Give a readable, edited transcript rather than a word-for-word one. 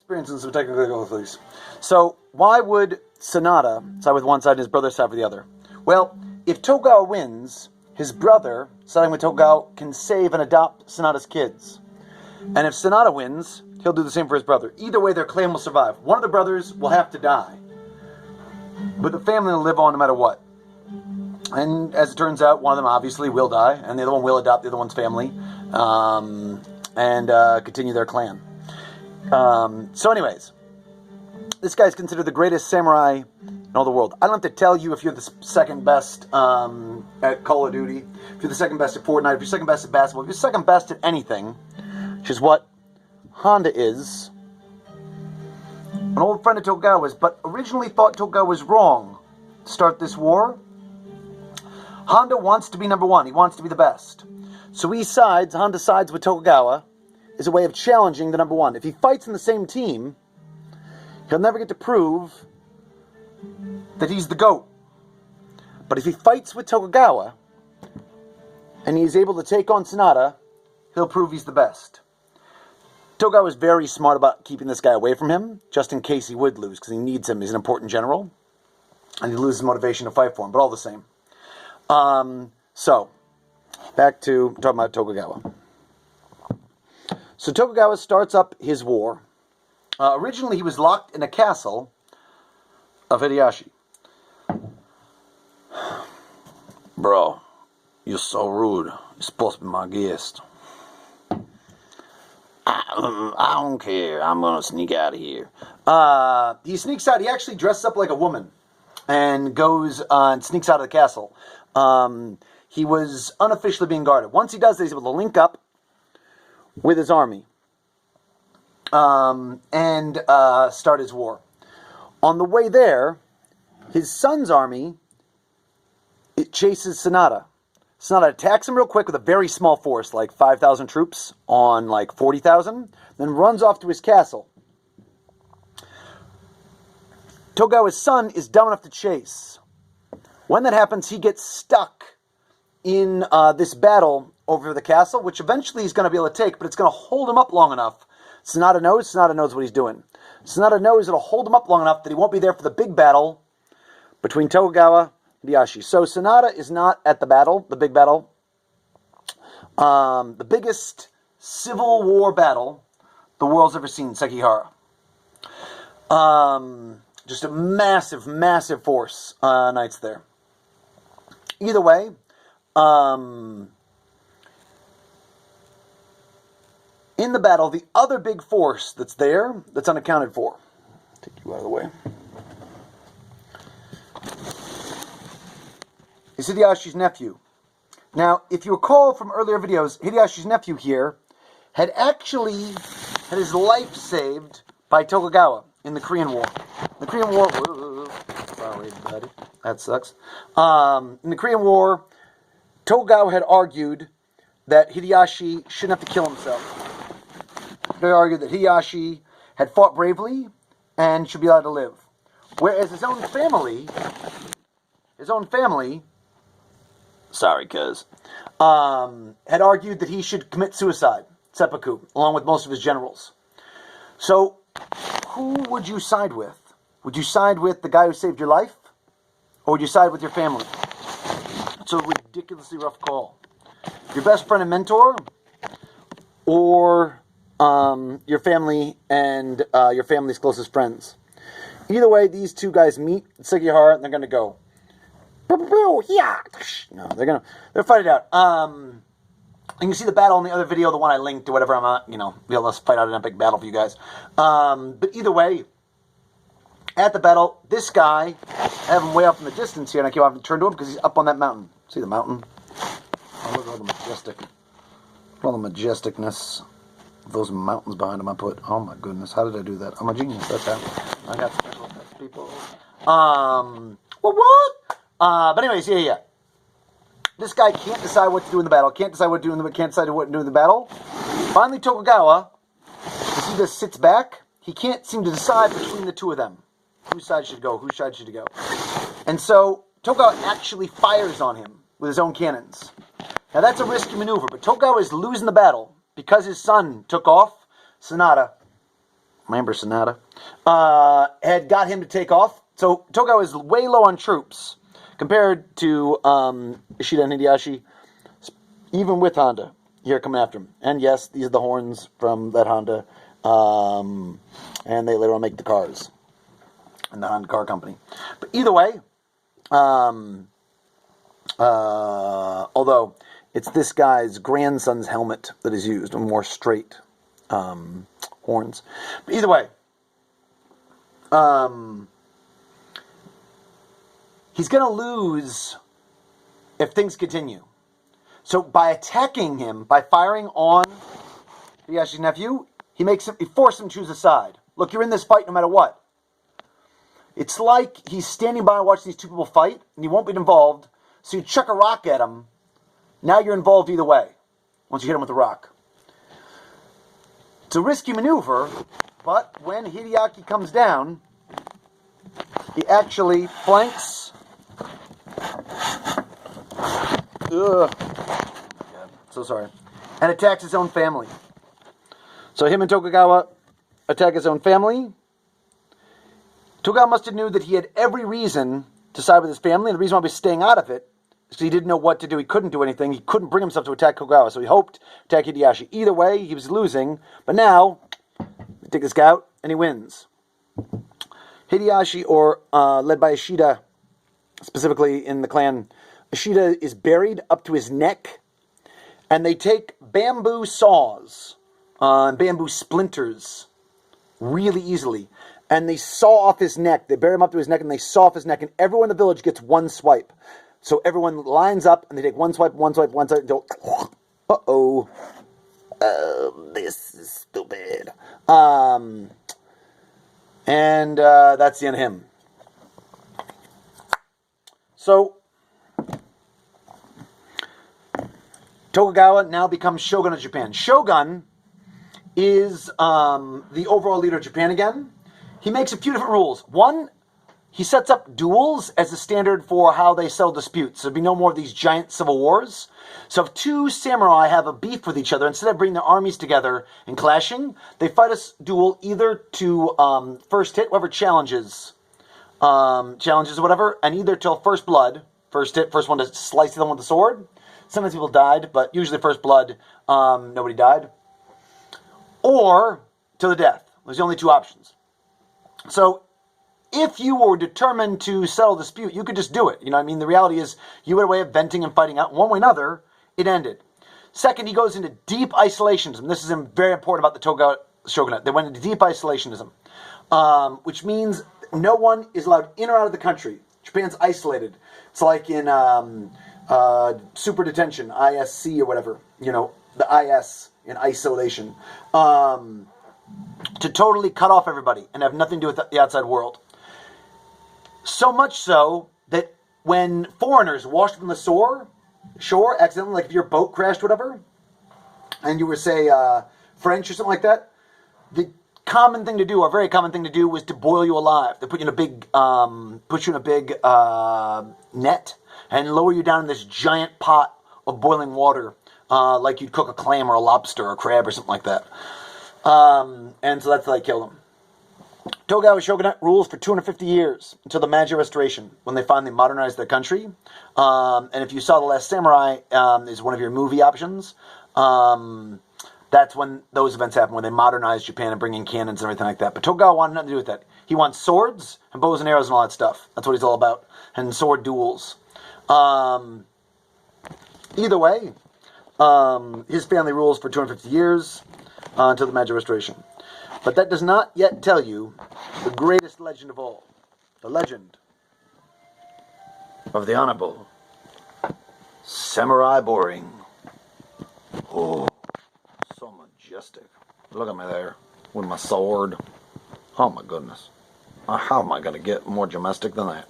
experiencing some technical difficulties. So, why would Sanada side with one side and his brother side with the other? Well, if Tokugawa wins, his brother, siding with Tokugawa, can save and adopt Sanada's kids. And if Sanada wins, he'll do the same for his brother. Either way, their clan will survive. One of the brothers will have to die, but the family will live on no matter what. And as it turns out, one of them obviously will die, and the other one will adopt the other one's family, and continue their clan. So anyways, this guy's considered the greatest samurai in all the world. I don't have to tell you if you're the second best at Call of Duty, if you're the second best at Fortnite, if you're second best at basketball, if you're second best at anything, which is what Honda is. An old friend of Tokugawa's, but originally thought Tokugawa was wrong to start this war. Honda wants to be number one. He wants to be the best. So Honda sides with Tokugawa as a way of challenging the number one. If he fights in the same team, he'll never get to prove that he's the GOAT. But if he fights with Tokugawa and he's able to take on Sanada, he'll prove he's the best. Tokugawa was very smart about keeping this guy away from him, just in case he would lose, because he needs him. He's an important general, and he loses motivation to fight for him, but all the same. So, back to talking about Tokugawa. So Tokugawa starts up his war. Originally, he was locked in a castle of Hideyoshi. Bro, you're so rude. You're supposed to be my guest. I don't care. I'm going to sneak out of here. He sneaks out. He actually dresses up like a woman and goes and sneaks out of the castle. He was unofficially being guarded. Once he does, he's able to link up with his army and start his war. On the way there, his son's army, it chases Sanada. Sanada attacks him real quick with a very small force, like 5,000 troops on like 40,000, then runs off to his castle. Tokugawa's son is dumb enough to chase. When that happens, he gets stuck in this battle over the castle, which eventually he's going to be able to take, but it's going to hold him up long enough. Sanada knows what he's doing. Sanada knows it'll hold him up long enough that he won't be there for the big battle between Tokugawa and Hideyoshi. So Sanada is not at the big battle. The biggest civil war battle the world's ever seen, Sekigahara. Just a massive, massive force knights there. Either way, in the battle, the other big force that's there, that's unaccounted for. Take you out of the way. Is Hideyoshi's nephew. Now, if you recall from earlier videos, Hideyoshi's nephew here had actually had his life saved by Tokugawa in the Korean War. The Korean War... Whoa, sorry, buddy. That sucks. In the Korean War, Tokugawa had argued that Hideyoshi shouldn't have to kill himself. They argued that Hideyoshi had fought bravely and should be allowed to live. Whereas his own family, sorry, cuz, had argued that he should commit suicide, seppuku, along with most of his generals. So, who would you side with? Would you side with the guy who saved your life? Or would you side with your family? It's a ridiculously rough call. Your best friend and mentor, or your family and your family's closest friends. Either way, these two guys meet at Sekigahara and they're going to go. No, they'll fight it out. And you can see the battle in the other video, the one I linked or whatever. I'm not, be able to fight out an epic battle for you guys. But either way, at the battle, this guy, I have him way up in the distance here, and I keep having to turn to him because he's up on that mountain. See the mountain? Oh, look at all the majesticness of those mountains behind him I put. Oh my goodness, how did I do that? I'm a genius. That's how. I got special effects, people. Well, what? But anyways, yeah. This guy can't decide what to do in the battle. Can't decide what to do in the battle. Finally, Tokugawa, as he just sits back, he can't seem to decide between the two of them. Whose side should go? Whose side should go? And so Tokugawa actually fires on him with his own cannons. Now that's a risky maneuver, but Tokugawa is losing the battle because his son took off. Sanada remember Sanada, had got him to take off. So Tokugawa is way low on troops compared to Ishida and Hideyoshi, even with Honda here coming after him. And yes, these are the horns from that Honda, and they later on make the cars in the Honda car company. But either way, although it's this guy's grandson's helmet that is used, with more straight horns. But either way, he's going to lose if things continue. So by attacking him, by firing on Hideyoshi's nephew, he forces him to choose a side. Look, you're in this fight no matter what. It's like he's standing by and watching these two people fight, and he won't be involved. So you chuck a rock at him. Now you're involved either way, once you hit him with a rock. It's a risky maneuver, but when Hideaki comes down, he actually flanks. Ugh. So sorry. And attacks his own family. So him and Tokugawa attack his own family. Tokugawa must have knew that he had every reason to side with his family, and the reason why he was staying out of it is because he didn't know what to do. He couldn't do anything. He couldn't bring himself to attack Tokugawa, so he hoped to attack Hideyoshi. Either way, he was losing, but now, they take this guy out, and he wins. Hideyoshi, led by Ishida, specifically in the clan, Ishida is buried up to his neck, and they take bamboo saws and bamboo splinters really easily, and they saw off his neck. They bury him up to his neck, and they saw off his neck, and everyone in the village gets one swipe. So everyone lines up, and they take one swipe, until, uh-oh, this is stupid. And that's the end of him. So, Tokugawa now becomes Shogun of Japan. Shogun is the overall leader of Japan again. He makes a few different rules. One, he sets up duels as a standard for how they settle disputes. There'll be no more of these giant civil wars. So if two samurai have a beef with each other, instead of bringing their armies together and clashing, they fight a duel either to first hit, whoever challenges or whatever, and either till first blood, first hit, first one to slice them with the sword. Sometimes people died, but usually first blood, nobody died. Or to the death. There's only two options. So if you were determined to settle a dispute, you could just do it. You know what I mean? The reality is you had a way of venting and fighting out. One way or another, it ended. Second, he goes into deep isolationism. This is very important about the Tokugawa shogunate. They went into deep isolationism, which means no one is allowed in or out of the country. Japan's isolated. It's like in super detention, ISC or whatever. You know, the IS in isolation. To totally cut off everybody and have nothing to do with the outside world. So much so that when foreigners washed up on the shore accidentally, like if your boat crashed or whatever, and you were, say, French or something like that, the common thing to do, or very common thing to do, was to boil you alive. They put you in a big net and lower you down in this giant pot of boiling water, like you'd cook a clam or a lobster or a crab or something like that. And so that's how they killed him. Tokugawa shogunate rules for 250 years until the Meiji Restoration, when they finally modernized their country. And if you saw The Last Samurai, is one of your movie options. That's when those events happen, when they modernized Japan and bring in cannons and everything like that. But Tokugawa wanted nothing to do with that. He wants swords and bows and arrows and all that stuff. That's what he's all about. And sword duels. Either way, his family rules for 250 years until the Meiji Restoration. But that does not yet tell you the greatest legend of all. The legend of the Honorable Samurai Boring. Oh, so majestic. Look at me there with my sword. Oh my goodness. How am I going to get more majestic than that?